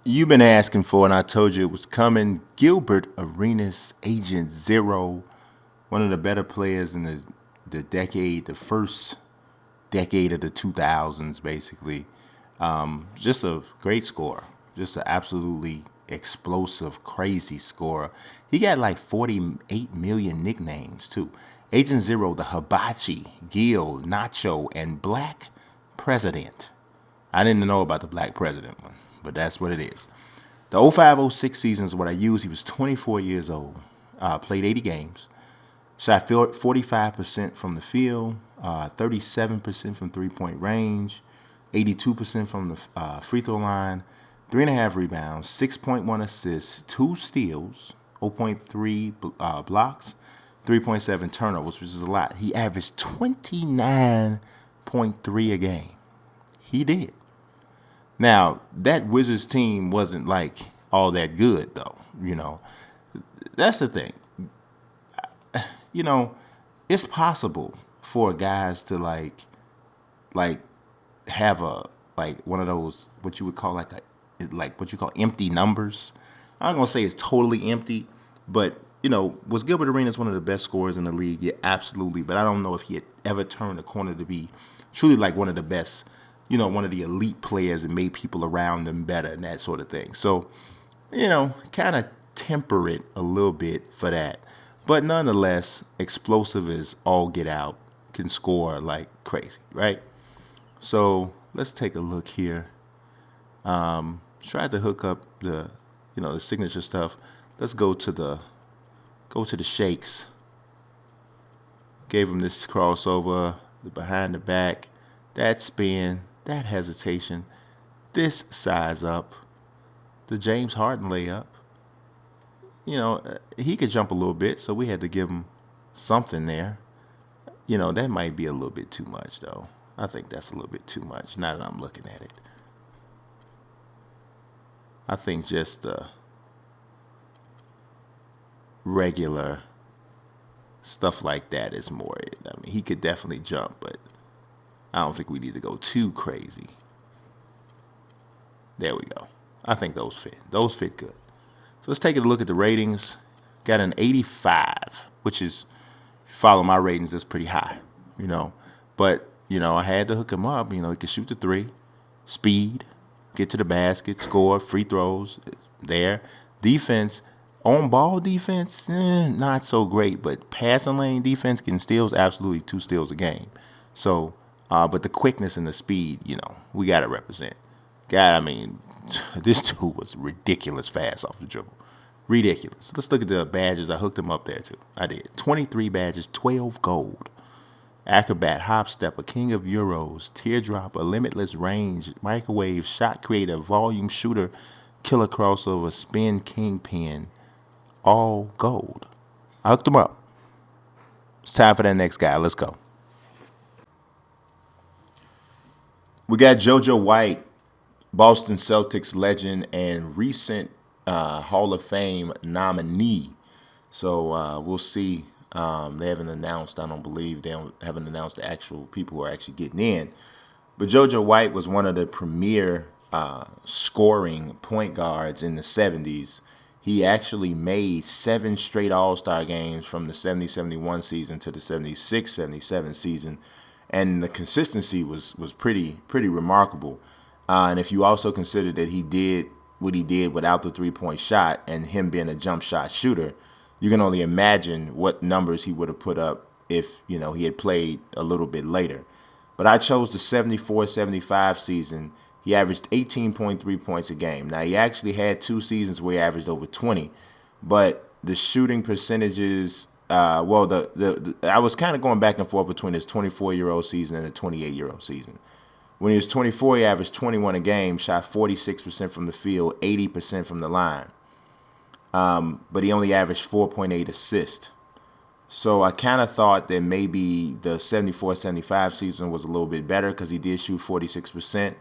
You've been asking for, and I told you it was coming. Gilbert Arenas, Agent Zero, one of the better players in the decade, the first decade of the 2000s, basically. Just a great scorer, just an absolutely explosive, crazy scorer. He got like 48 million nicknames, too. Agent Zero, the Hibachi, Gil, Nacho, and Black President. I didn't know about the Black President one, but that's what it is. The 05-06 season is what I used. He was 24 years old, played 80 games, shot 45% from the field, 37% from three-point range, 82% from the free throw line, 3.5 rebounds, 6.1 assists, 2 steals, 0.3 blocks, 3.7 turnovers, which is a lot. He averaged 29.3 a game. He did. Now, that Wizards team wasn't like all that good, though. That's the thing. You know, it's possible for guys to like have a like one of those what you would call like what you call empty numbers. I'm not gonna say it's totally empty, but was Gilbert Arenas one of the best scorers in the league? Yeah, absolutely. But I don't know if he had ever turned the corner to be truly like one of the best, one of the elite players and made people around him better and that sort of thing. So, kind of temper it a little bit for that. But nonetheless, explosive as all get out, can score like crazy, right? So let's take a look here. Tried to hook up the signature stuff. Let's go to the shakes. Gave him this crossover, the behind the back, that spin, that hesitation, this size up, the James Harden layup. He could jump a little bit, so we had to give him something there. That might be a little bit too much, though. I think that's a little bit too much, now that I'm looking at it. I think just the regular stuff like that is more it. I mean, he could definitely jump, but I don't think we need to go too crazy. There we go. I think those fit. Those fit good. So let's take a look at the ratings. Got an 85, which is, if you follow my ratings, that's pretty high, But, I had to hook him up. He could shoot the three, speed, get to the basket, score, free throws, there. Defense, on-ball defense, not so great. But passing lane defense, getting steals, absolutely 2 steals a game. So, but the quickness and the speed, we got to represent. God, I mean, this dude was ridiculous fast off the dribble. Ridiculous. Let's look at the badges. I hooked him up there, too. I did. 23 badges, 12 gold. Acrobat, hop stepper, king of euros, teardropper, limitless range, microwave, shot creator, volume shooter, killer crossover, spin kingpin, all gold. I hooked him up. It's time for that next guy. Let's go. We got JoJo White, Boston Celtics legend and recent Hall of Fame nominee. So we'll see. They haven't announced, I don't believe, haven't announced the actual people who are actually getting in. But JoJo White was one of the premier scoring point guards in the 70s. He actually made 7 straight All-Star games from the 70-71 season to the 76-77 season. And the consistency was pretty remarkable. And if you also consider that he did what he did without the three-point shot and him being a jump shot shooter, you can only imagine what numbers he would have put up if, he had played a little bit later. But I chose the 74-75 season. He averaged 18.3 points a game. Now, he actually had 2 seasons where he averaged over 20. But the shooting percentages, I was kind of going back and forth between his 24-year-old season and the 28-year-old season. When he was 24, he averaged 21 a game, shot 46% from the field, 80% from the line. But he only averaged 4.8 assists. So I kind of thought that maybe the 74-75 season was a little bit better because he did shoot 46%,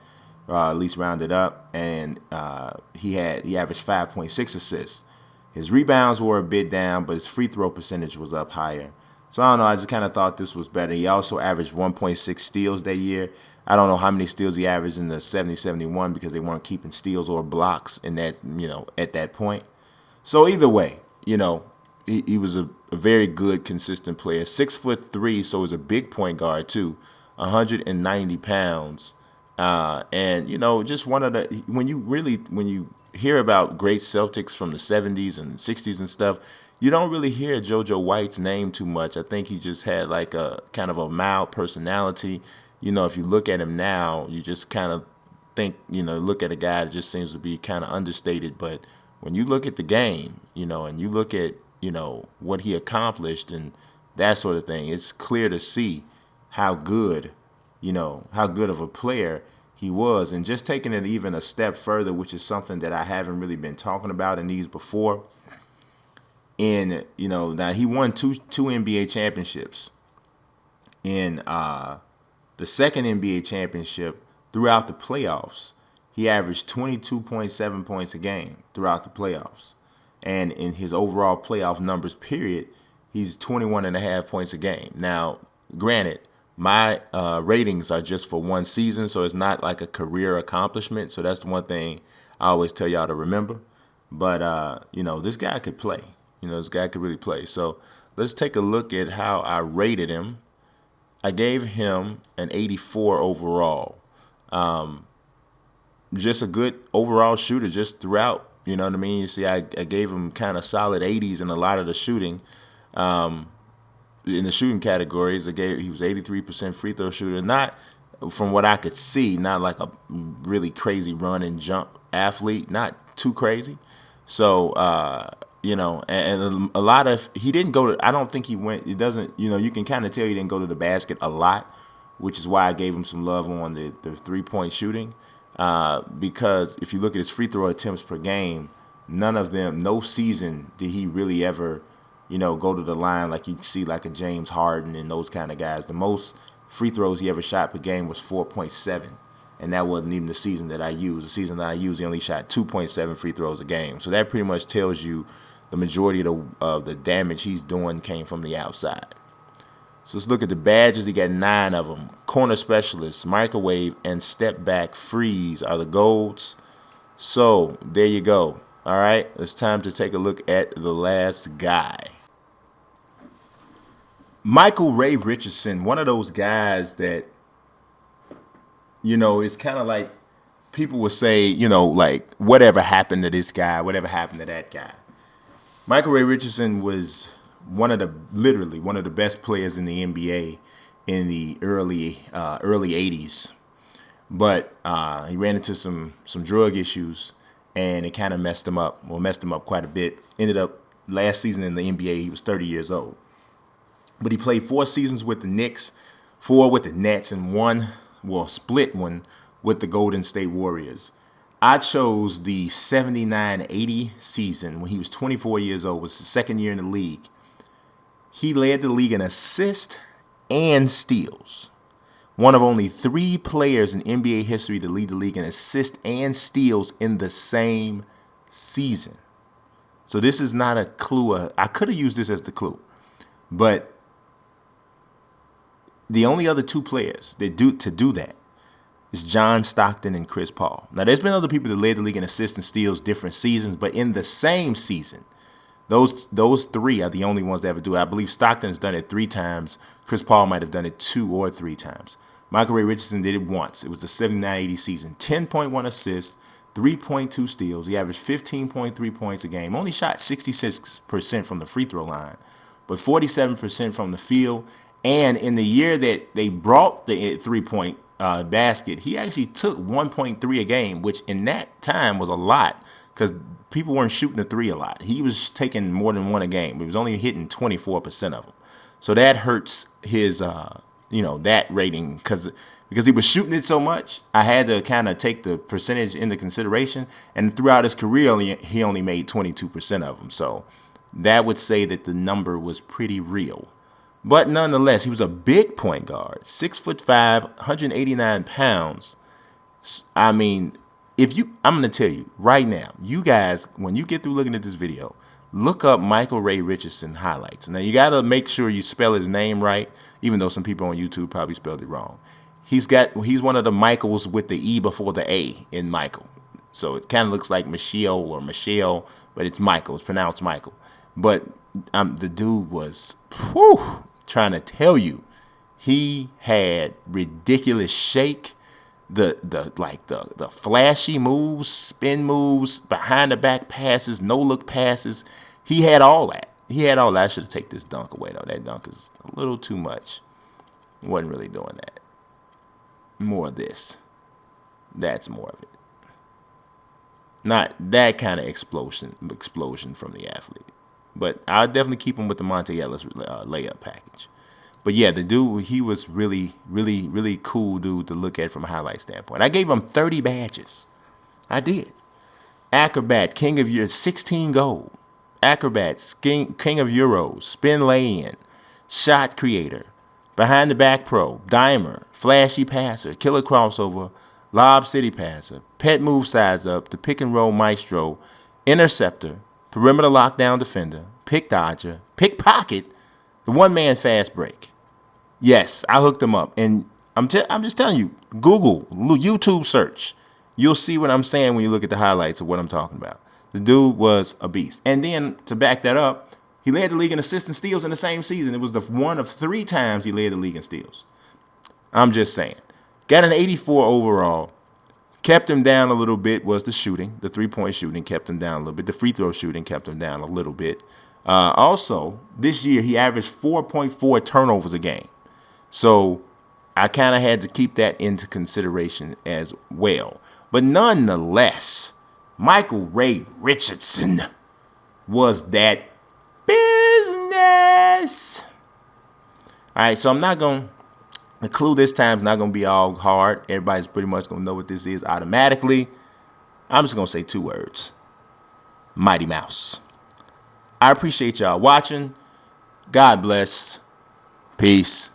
at least rounded up, and he averaged 5.6 assists. His rebounds were a bit down, but his free throw percentage was up higher. So I don't know, I just kind of thought this was better. He also averaged 1.6 steals that year. I don't know how many steals he averaged in the 70-71 because they weren't keeping steals or blocks in that, at that point. So either way, he was a very good, consistent player. 6'3", so he's a big point guard too. 190 pounds, and just one of the when you hear about great Celtics from the 70s and 60s and stuff, you don't really hear JoJo White's name too much. I think he just had like a kind of a mild personality. If you look at him now, you just kind of think, look at a guy that just seems to be kind of understated. But when you look at the game, and you look at, what he accomplished and that sort of thing, it's clear to see how good of a player he was. And just taking it even a step further, which is something that I haven't really been talking about in these before. And, now he won two NBA championships. In the second NBA championship, throughout the playoffs, he averaged 22.7 points a game throughout the playoffs. And in his overall playoff numbers, period, he's 21.5 points a game. Now, granted, my ratings are just for one season, so it's not like a career accomplishment. So that's the one thing I always tell y'all to remember. But, this guy could play. This guy could really play. So let's take a look at how I rated him. I gave him an 84 overall. Just a good overall shooter just throughout. You know what I mean? You see, I gave him kind of solid 80s in a lot of the shooting. In the shooting categories, he was 83% free throw shooter. Not, from what I could see, not like a really crazy run and jump athlete. Not too crazy. So, and a lot of, he didn't go to, I don't think he went, it doesn't, you can kind of tell he didn't go to the basket a lot, which is why I gave him some love on the 3-point shooting. Because if you look at his free throw attempts per game, no season did he really ever, go to the line like you see like a James Harden and those kind of guys. The most free throws he ever shot per game was 4.7. And that wasn't even the season that I used. The season that I used, he only shot 2.7 free throws a game. So that pretty much tells you the majority of the damage he's doing came from the outside. So let's look at the badges. He got 9 of them. Corner specialist, microwave, and step back freeze are the golds. So there you go. All right, it's time to take a look at the last guy. Micheal Ray Richardson, one of those guys that, it's kind of like people would say, like whatever happened to this guy, whatever happened to that guy. Micheal Ray Richardson was literally one of the best players in the NBA in the early 80s. But he ran into some drug issues, and it kind of messed him up quite a bit. Ended up last season in the NBA, he was 30 years old. But he played 4 seasons with the Knicks, 4 with the Nets, and split one with the Golden State Warriors. I chose the 79-80 season when he was 24 years old. It was his second year in the league. He led the league in assists and steals. One of only 3 players in NBA history to lead the league in assists and steals in the same season. So this is not a clue. I could have used this as the clue. But the only other 2 players that do that is John Stockton and Chris Paul. Now, there's been other people that led the league in assists and steals different seasons, but in the same season, those 3 are the only ones that ever do it. I believe Stockton's done it 3 times. Chris Paul might have done it 2 or 3 times. Micheal Ray Richardson did it once. It was the 79-80 season. 10.1 assists, 3.2 steals. He averaged 15.3 points a game. Only shot 66% from the free throw line, but 47% from the field. And in the year that they brought the 3-point basket, he actually took 1.3 a game, which in that time was a lot because people weren't shooting the 3 a lot. He was taking more than 1 a game. He was only hitting 24% of them. So that hurts his, that rating because he was shooting it so much. I had to kind of take the percentage into consideration. And throughout his career, he only made 22% of them. So that would say that the number was pretty real. But nonetheless, he was a big point guard, 6'5", 189 pounds. I mean, I'm going to tell you right now, you guys, when you get through looking at this video, look up Micheal Ray Richardson highlights. Now, you got to make sure you spell his name right, even though some people on YouTube probably spelled it wrong. He's one of the Michaels with the E before the A in Michael. So it kind of looks like Micheal or Michelle, but it's Michael. It's pronounced Michael. But the dude was, trying to tell you, he had ridiculous shake, the flashy moves, spin moves, behind the back passes, no look passes. He had all that. I should have taken this dunk away though. That dunk is a little too much. Wasn't really doing that. More of this. That's more of it. Not that kind of explosion from the athlete. But I'll definitely keep him with the Monte Ellis layup package. But yeah, the dude, he was really, really, really cool dude to look at from a highlight standpoint. I gave him 30 badges. I did. Acrobat, King of Euros, 16 gold. Acrobat, King of Euros, spin lay-in, shot creator, behind the back pro, dimer, flashy passer, killer crossover, lob city passer, pet move size up, the pick and roll maestro, interceptor, perimeter lockdown defender, pick dodger, pickpocket, the one-man fast break. Yes, I hooked him up. And I'm just telling you, Google, YouTube search. You'll see what I'm saying when you look at the highlights of what I'm talking about. The dude was a beast. And then to back that up, he led the league in assists and steals in the same season. It was the one of 3 times he led the league in steals. I'm just saying. Got an 84 overall. Kept him down a little bit was the shooting. The 3-point shooting kept him down a little bit. The free throw shooting kept him down a little bit. Also, this year he averaged 4.4 turnovers a game. So I kind of had to keep that into consideration as well. But nonetheless, Micheal Ray Richardson was that business. All right, so I'm not going to, the clue this time is not going to be all hard. Everybody's pretty much going to know what this is automatically. I'm just going to say 2 words. Mighty Mouse. I appreciate y'all watching. God bless. Peace.